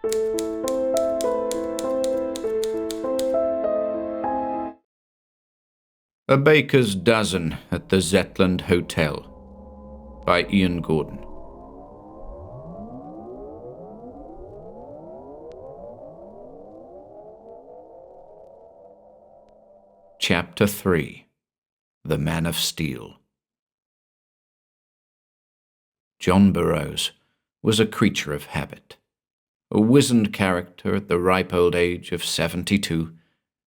A Baker's Dozen at the Zetland Hotel by Ian Gordon. Chapter 3. The Man of Steel. John Burroughs was a creature of habit. A wizened character at the ripe old age of 72,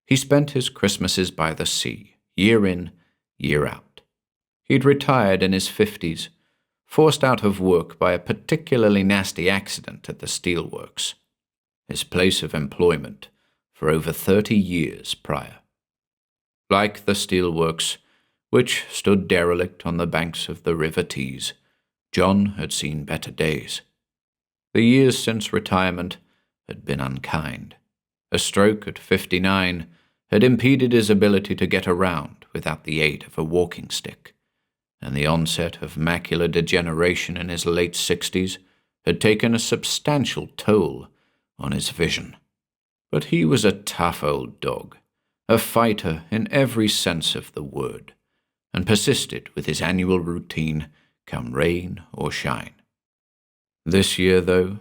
he spent his Christmases by the sea, year in, year out. He'd retired in his 50s, forced out of work by a particularly nasty accident at the steelworks, his place of employment for over 30 years prior. Like the steelworks, which stood derelict on the banks of the River Tees, John had seen better days. The years since retirement had been unkind. A stroke at 59 had impeded his ability to get around without the aid of a walking stick, and the onset of macular degeneration in his late 60s had taken a substantial toll on his vision. But he was a tough old dog, a fighter in every sense of the word, and persisted with his annual routine, come rain or shine. This year, though,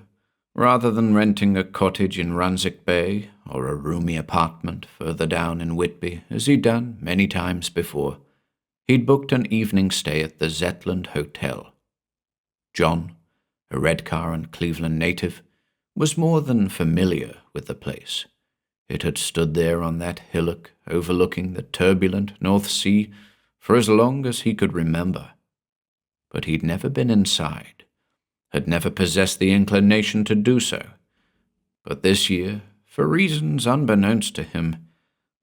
rather than renting a cottage in Runswick Bay or a roomy apartment further down in Whitby, as he'd done many times before, he'd booked an evening stay at the Zetland Hotel. John, a Redcar and Cleveland native, was more than familiar with the place. It had stood there on that hillock overlooking the turbulent North Sea for as long as he could remember. But he'd never been inside, had never possessed the inclination to do so. But this year, for reasons unbeknownst to him,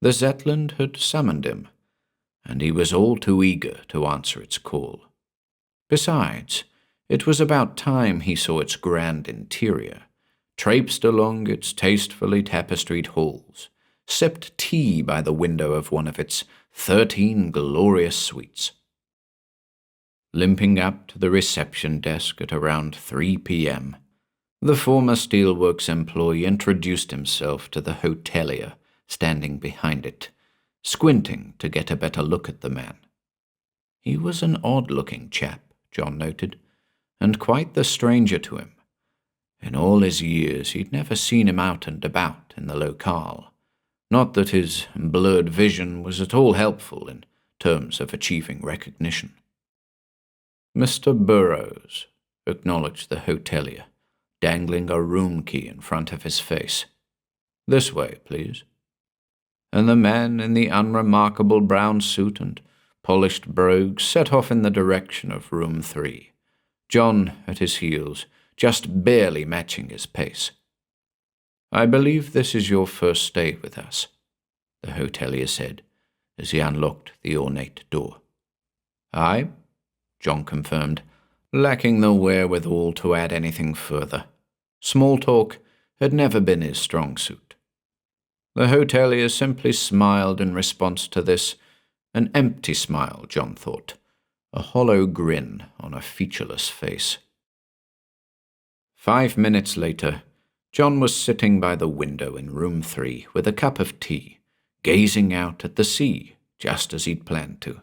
the Zetland had summoned him, and he was all too eager to answer its call. Besides, it was about time he saw its grand interior, traipsed along its tastefully tapestried halls, sipped tea by the window of one of its 13 glorious suites. Limping up to the reception desk at around 3 p.m., the former steelworks employee introduced himself to the hotelier standing behind it, squinting to get a better look at the man. He was an odd-looking chap, John noted, and quite the stranger to him. In all his years he'd never seen him out and about in the locale, not that his blurred vision was at all helpful in terms of achieving recognition. "Mr. Burroughs," acknowledged the hotelier, dangling a room key in front of his face. "This way, please." And the man in the unremarkable brown suit and polished brogues set off in the direction of room 3, John at his heels, just barely matching his pace. "I believe this is your first stay with us," the hotelier said, as he unlocked the ornate door. "Aye," John confirmed, lacking the wherewithal to add anything further. Small talk had never been his strong suit. The hotelier simply smiled in response to this, an empty smile, John thought, a hollow grin on a featureless face. 5 minutes later, John was sitting by the window in room 3 with a cup of tea, gazing out at the sea just as he'd planned to.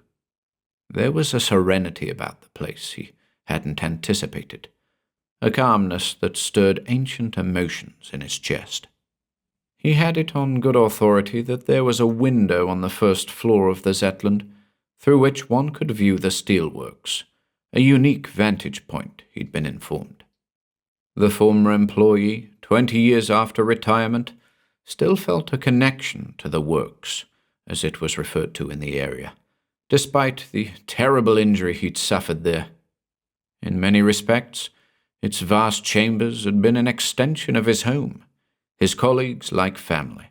There was a serenity about the place he hadn't anticipated, a calmness that stirred ancient emotions in his chest. He had it on good authority that there was a window on the first floor of the Zetland through which one could view the steelworks, a unique vantage point, he'd been informed. The former employee, 20 years after retirement, still felt a connection to the works, as it was referred to in the area, despite the terrible injury he'd suffered there. In many respects, its vast chambers had been an extension of his home, his colleagues like family.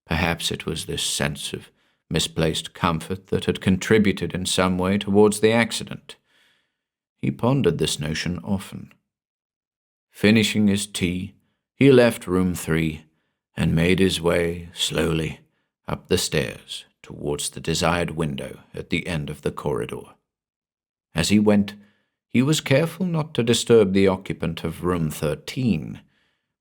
Perhaps it was this sense of misplaced comfort that had contributed in some way towards the accident. He pondered this notion often. Finishing his tea, he left room 3 and made his way slowly up the stairs towards the desired window at the end of the corridor. As he went, he was careful not to disturb the occupant of room 13,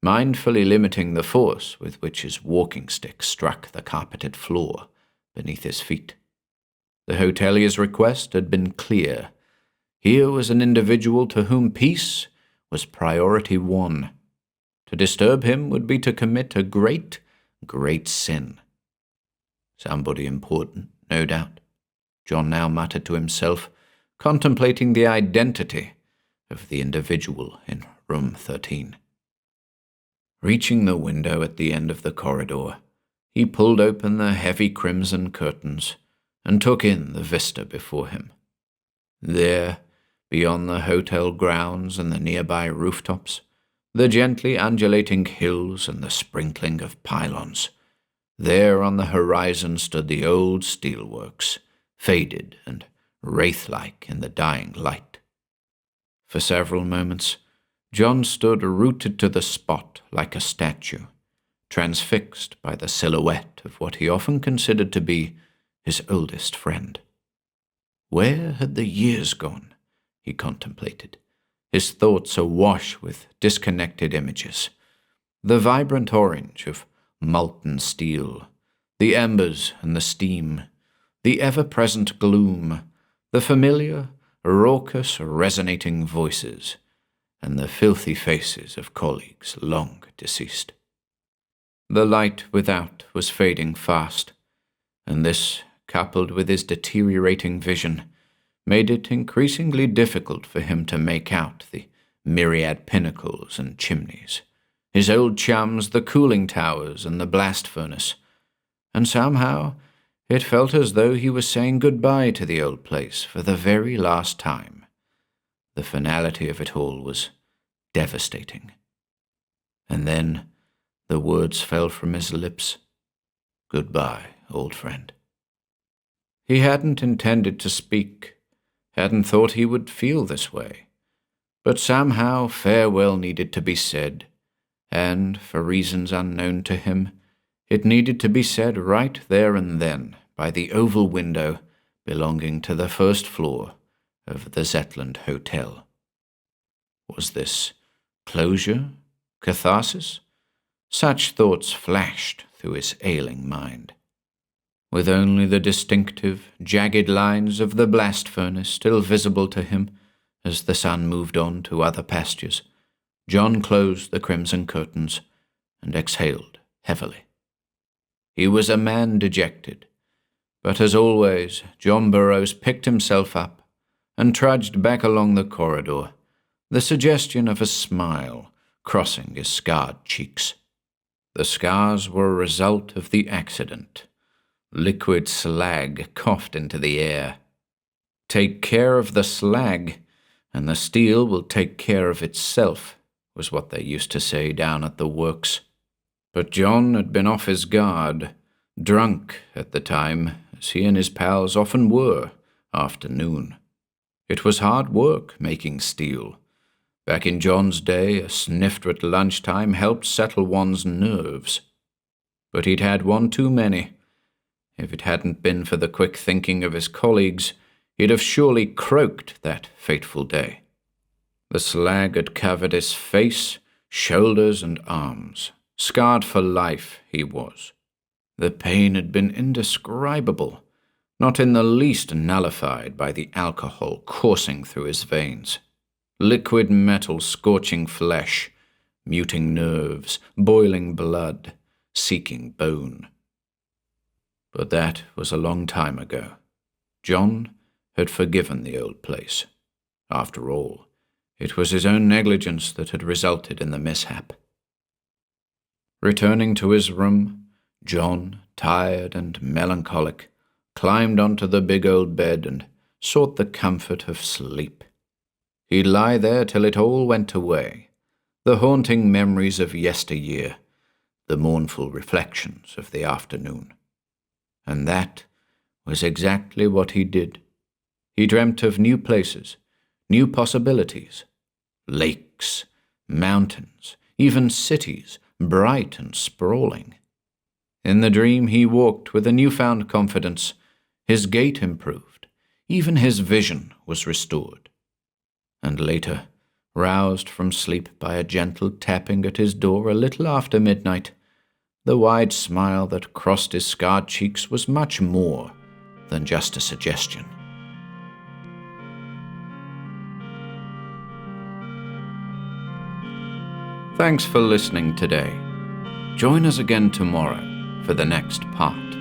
mindfully limiting the force with which his walking stick struck the carpeted floor beneath his feet. The hotelier's request had been clear. Here was an individual to whom peace was priority one. To disturb him would be to commit a great, great sin. Somebody important, no doubt, John now muttered to himself, contemplating the identity of the individual in room 13. Reaching the window at the end of the corridor, he pulled open the heavy crimson curtains and took in the vista before him. There, beyond the hotel grounds and the nearby rooftops, the gently undulating hills and the sprinkling of pylons, there on the horizon stood the old steelworks, faded and wraith-like in the dying light. For several moments, John stood rooted to the spot like a statue, transfixed by the silhouette of what he often considered to be his oldest friend. Where had the years gone? He contemplated, his thoughts awash with disconnected images. The vibrant orange of molten steel, the embers and the steam, the ever-present gloom, the familiar, raucous, resonating voices, and the filthy faces of colleagues long deceased. The light without was fading fast, and this, coupled with his deteriorating vision, made it increasingly difficult for him to make out the myriad pinnacles and chimneys, his old chums, the cooling towers and the blast furnace, and somehow it felt as though he was saying goodbye to the old place for the very last time. The finality of it all was devastating. And then the words fell from his lips. Goodbye, old friend. He hadn't intended to speak, hadn't thought he would feel this way, but somehow farewell needed to be said, and, for reasons unknown to him, it needed to be said right there and then by the oval window belonging to the first floor of the Zetland Hotel. Was this closure? Catharsis? Such thoughts flashed through his ailing mind. With only the distinctive, jagged lines of the blast furnace still visible to him as the sun moved on to other pastures, John closed the crimson curtains and exhaled heavily. He was a man dejected, but as always, John Burroughs picked himself up and trudged back along the corridor, the suggestion of a smile crossing his scarred cheeks. The scars were a result of the accident. Liquid slag coughed into the air. Take care of the slag, and the steel will take care of itself, was what they used to say down at the works. But John had been off his guard, drunk at the time, as he and his pals often were, after noon. It was hard work making steel. Back in John's day, a snifter at lunchtime helped settle one's nerves. But he'd had one too many. If it hadn't been for the quick thinking of his colleagues, he'd have surely croaked that fateful day. The slag had covered his face, shoulders, and arms. Scarred for life he was. The pain had been indescribable, not in the least nullified by the alcohol coursing through his veins. Liquid metal scorching flesh, muting nerves, boiling blood, seeking bone. But that was a long time ago. John had forgiven the old place. After all, it was his own negligence that had resulted in the mishap. Returning to his room, John, tired and melancholic, climbed onto the big old bed and sought the comfort of sleep. He'd lie there till it all went away, the haunting memories of yesteryear, the mournful reflections of the afternoon. And that was exactly what he did. He dreamt of new places, new possibilities, lakes, mountains, even cities, bright and sprawling. In the dream he walked with a newfound confidence. His gait improved. Even his vision was restored. And later, roused from sleep by a gentle tapping at his door a little after midnight, the wide smile that crossed his scarred cheeks was much more than just a suggestion. Thanks for listening today. Join us again tomorrow for the next part.